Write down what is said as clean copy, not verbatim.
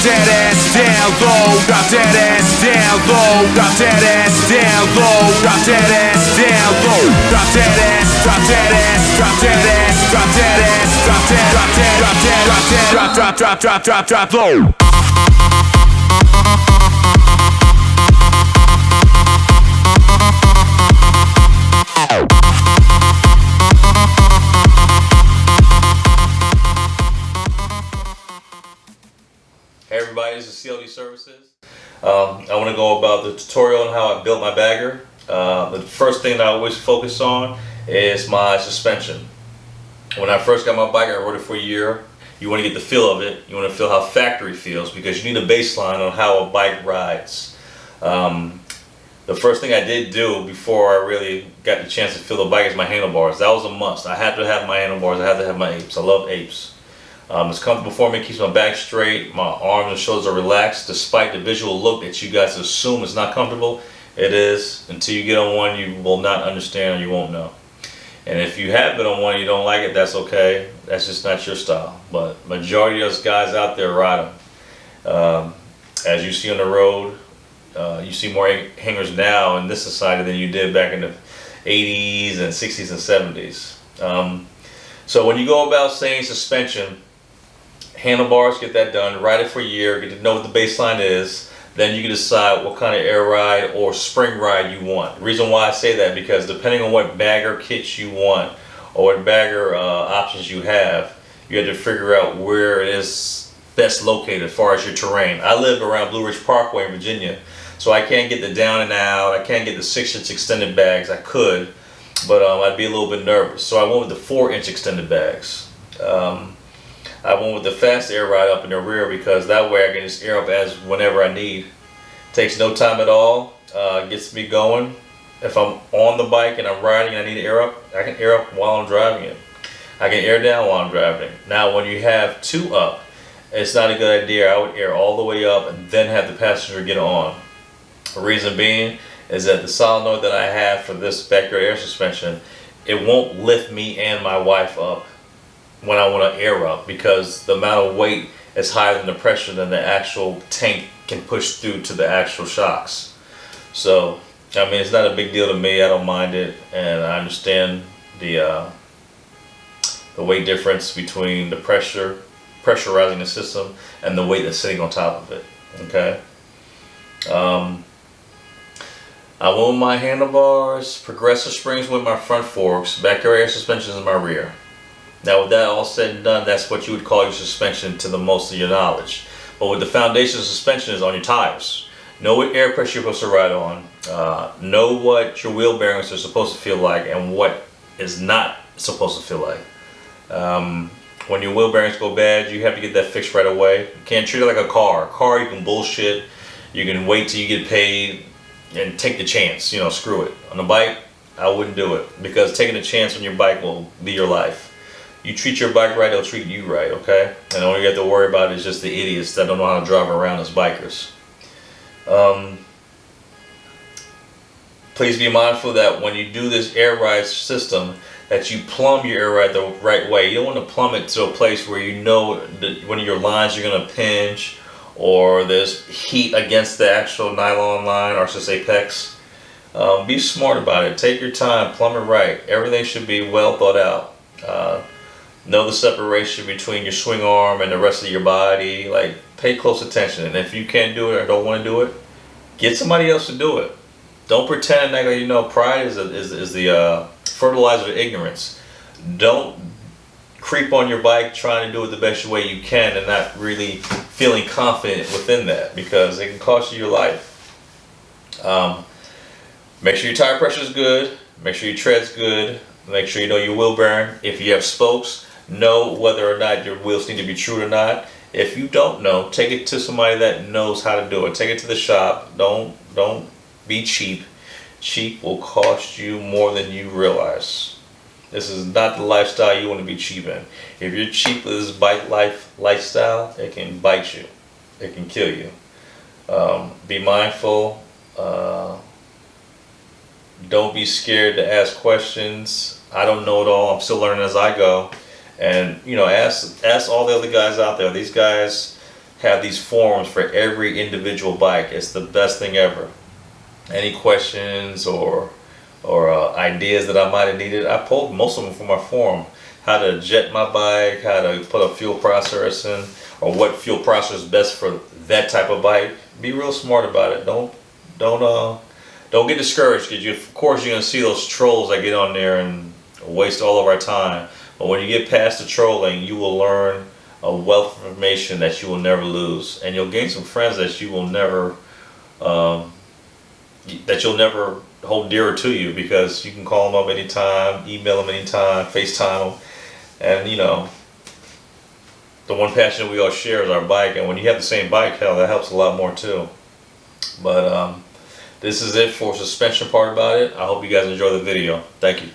that ass down low, drop that ass down low, drop that ass down low, drop that ass down low, drop that ass, drop that ass, drop that ass, drop that ass, drop that, drop that, drop that, drop that, drop low. Hey everybody, this is CLD Services. I want to go about the tutorial on how I built my bagger. The first thing that I always focus on is my suspension. When I first got my bike, I rode it for a year. You want to get the feel of it. You want to feel how factory feels because you need a baseline on how a bike rides. The first thing I did do before I really got the chance to feel the bike is my handlebars. That was a must. I had to have my handlebars. I had to have my apes. I love apes. It's comfortable for me. It keeps my back straight. My arms and shoulders are relaxed despite the visual look that you guys assume is not comfortable. It is. Until you get on one, you will not understand or you won't know. And if you have been on one and you don't like it, that's okay. That's just not your style. But majority of us guys out there ride them. As you see on the road, you see more hangers now in this society than you did back in the 80s and 60s and 70s. So when you go about saying suspension, handlebars, get that done, ride it for a year, get to know what the baseline is, then you can decide what kind of air ride or spring ride you want. The reason why I say that because depending on what bagger kits you want or what bagger options you have to figure out where it is best located as far as your terrain. I live around Blue Ridge Parkway in Virginia, so I can't get the down and out, I can't get the 6-inch extended bags. I could, but I'd be a little bit nervous. So I went with the 4-inch extended bags. I went with the fast air ride up in the rear because that way I can just air up as whenever I need. Takes no time at all, gets me going. If I'm on the bike and I'm riding and I need to air up, I can air up while I'm driving it. I can air down while I'm driving it. Now when you have two up, it's not a good idea. I would air all the way up and then have the passenger get on. The reason being is that the solenoid that I have for this backyard air suspension, it won't lift me and my wife up when I want to air up because the amount of weight is higher than the pressure than the actual tank can push through to the actual shocks. So I mean, it's not a big deal to me. I don't mind it, and I understand the weight difference between the pressurizing the system and the weight that's sitting on top of it. Okay. I went with my handlebars, progressive springs with my front forks, backyard air suspensions in my rear. Now with that all said and done, that's what you would call your suspension to the most of your knowledge. But with the foundation of suspension is on your tires. Know what air pressure you're supposed to ride on. Know what your wheel bearings are supposed to feel like and what is not supposed to feel like. When your wheel bearings go bad, you have to get that fixed right away. You can't treat it like a car. A car, you can bullshit. You can wait till you get paid and take the chance. You know, screw it. On the bike, I wouldn't do it because taking a chance on your bike will be your life. You treat your bike right, they'll treat you right, okay? And all you have to worry about is just the idiots that don't know how to drive around as bikers. Please be mindful that when you do this air ride system, that you plumb your air ride the right way. You don't want to plumb it to a place where you know that one of your lines you're going to pinch or there's heat against the actual nylon line, or I should say PEX. Be smart about it. Take your time, plumb it right. Everything should be well thought out. Know the separation between your swing arm and the rest of your body. Like, pay close attention. And if you can't do it or don't want to do it, get somebody else to do it. Don't pretend like, you know, pride is the fertilizer of ignorance. Don't creep on your bike trying to do it the best way you can and not really feeling confident within that, because it can cost you your life. Make sure your tire pressure is good. Make sure your tread's good. Make sure you know your wheel bearing. If you have spokes, know whether or not your wheels need to be true or not. If you don't know, take it to somebody that knows how to do it. Take it to the shop. Don't be cheap. Cheap will cost you more than you realize. This is not the lifestyle you want to be cheap in. If you're cheap with this bike lifestyle, it can bite you. It can kill you. Be mindful. Don't be scared to ask questions. I don't know it all. I'm still learning as I go. And, you know, ask all the other guys out there. These guys have these forums for every individual bike. It's the best thing ever. Any questions or ideas that I might have needed, I pulled most of them from my forum. How to jet my bike, how to put a fuel processor in, or what fuel processor is best for that type of bike. Be real smart about it. Don't get discouraged, because of course you're gonna see those trolls that get on there and waste all of our time. But when you get past the trolling, you will learn a wealth of information that you will never lose, and you'll gain some friends that you will never hold dearer to you, because you can call them up anytime, email them anytime, FaceTime them, and you know, the one passion we all share is our bike. And when you have the same bike, hell, that helps a lot more too. But this is it for suspension part about it. I hope you guys enjoy the video. Thank you.